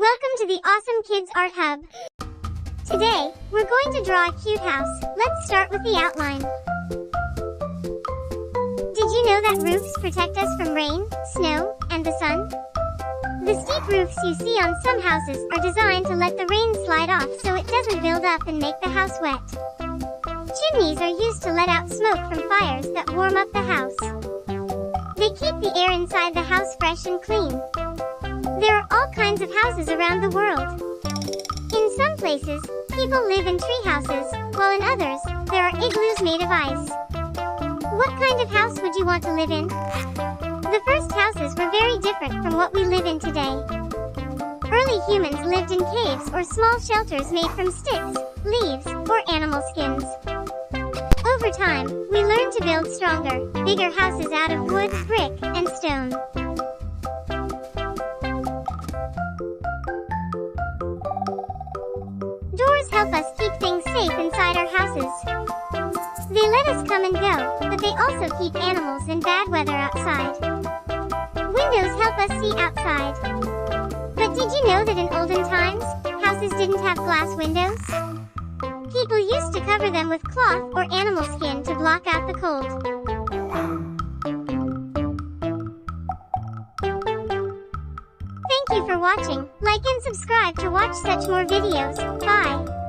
Welcome to the Awesome Kids Art Hub. Today, we're going to draw a cute house. Let's start with the outline. Did you know that roofs protect us from rain, snow, and the sun? The steep roofs you see on some houses are designed to let the rain slide off so it doesn't build up and make the house wet. Chimneys are used to let out smoke from fires that warm up the house. They keep the air inside the house fresh and clean. There are all kinds of houses around the world. In some places, people live in tree houses, while in others, there are igloos made of ice. What kind of house would you want to live in? The first houses were very different from what we live in today. Early humans lived in caves or small shelters made from sticks, leaves, or animal skins. Over time, we learned to build stronger, bigger houses out of wood, brick, and stone. Doors help us keep things safe inside our houses. They let us come and go, but they also keep animals and bad weather outside. Windows help us see outside. But did you know that in olden times, houses didn't have glass windows? People used to cover them with cloth or animal skin to block out the cold. Thank you for watching. Like and subscribe to watch such more videos. Bye.